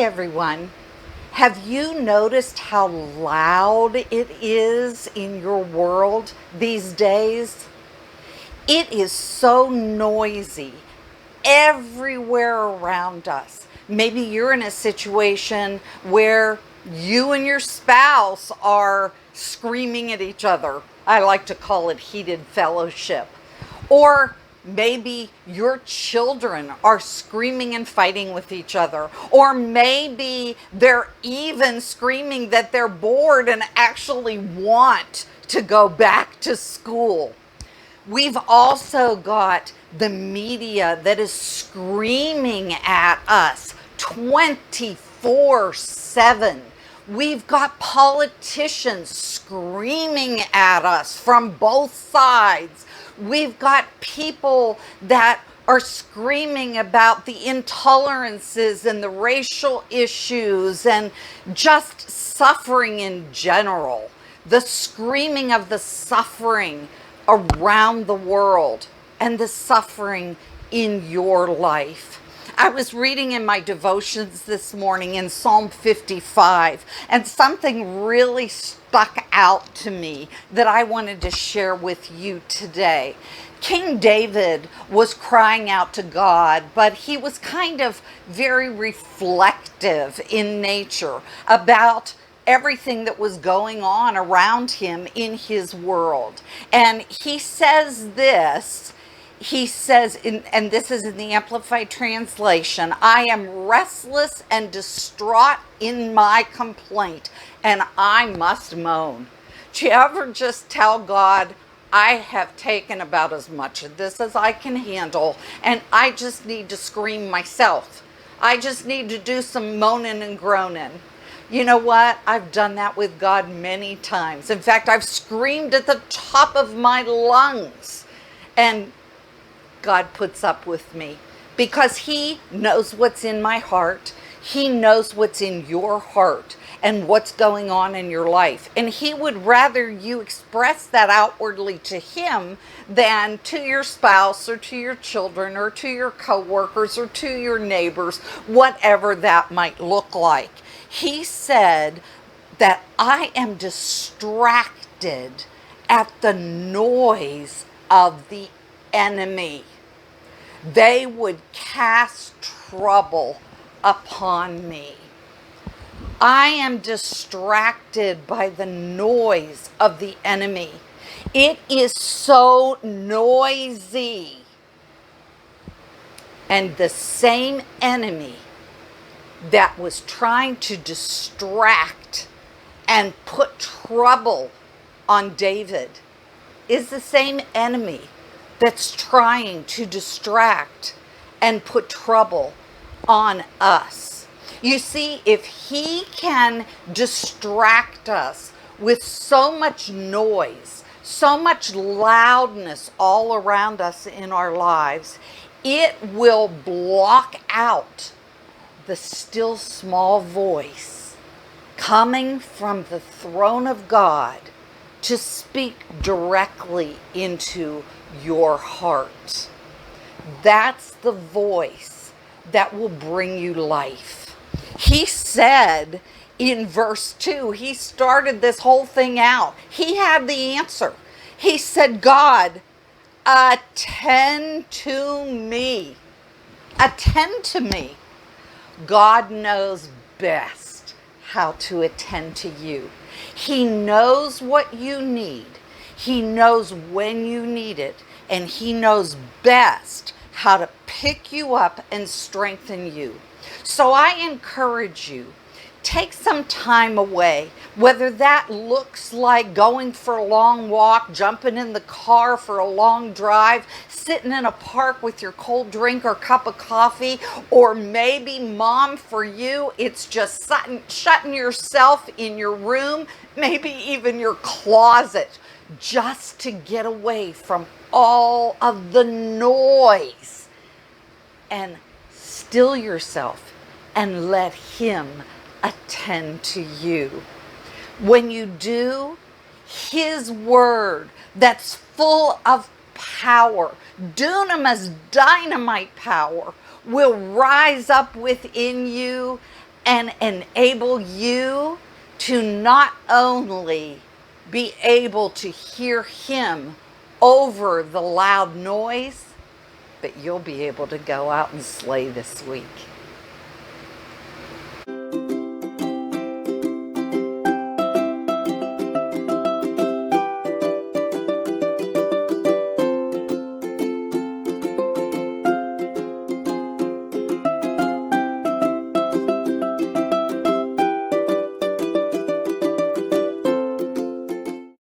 everyone. Have you noticed how loud it is in your world these days? It is so noisy everywhere around us. Maybe you're in a situation where you and your spouse are screaming at each other. I like to call it heated fellowship. Or maybe your children are screaming and fighting with each other. Or maybe they're even screaming that they're bored and actually want to go back to school. We've also got the media that is screaming at us 24/7. We've got politicians screaming at us from both sides. We've got people that are screaming about the intolerances and the racial issues and just suffering in general. The screaming of the suffering around the world and the suffering in your life. I was reading in my devotions this morning in Psalm 55, and something really stuck out to me that I wanted to share with you today. King David was crying out to God, but he was kind of very reflective in nature about everything that was going on around him in his world. And he says this, and this is in the Amplified Translation, I am restless and distraught in my complaint, and I must moan. Do you ever just tell God, I have taken about as much of this as I can handle, and I just need to scream myself. I just need to do some moaning and groaning. You know what? I've done that with God many times. In fact, I've screamed at the top of my lungs, and God puts up with me because He knows what's in my heart. He knows what's in your heart and what's going on in your life. And He would rather you express that outwardly to Him than to your spouse or to your children or to your coworkers or to your neighbors, whatever that might look like. He said that I am distracted at the noise of the enemy. They would cast trouble upon me. I am distracted by the noise of the enemy. It is so noisy. And the same enemy that was trying to distract and put trouble on David is the same enemy that's trying to distract and put trouble on us. You see, if he can distract us with so much noise, so much loudness all around us in our lives, it will block out the still small voice coming from the throne of God to speak directly into your heart. That's the voice that will bring you life. He said in verse 2, he started this whole thing out. He had the answer. He said, God, attend to me. Attend to me. God knows best how to attend to you. He knows what you need. He knows when you need it, and He knows best how to pick you up and strengthen you. So I encourage you, take some time away, whether that looks like going for a long walk, jumping in the car for a long drive, sitting in a park with your cold drink or cup of coffee, or maybe, Mom, for you, it's just shutting yourself in your room, maybe even your closet, just to get away from all of the noise and still yourself and let Him attend to you. When you do, His word that's full of power, dunamis, dynamite power, will rise up within you and enable you to not only be able to hear him over the loud noise, but you'll be able to go out and slay this week.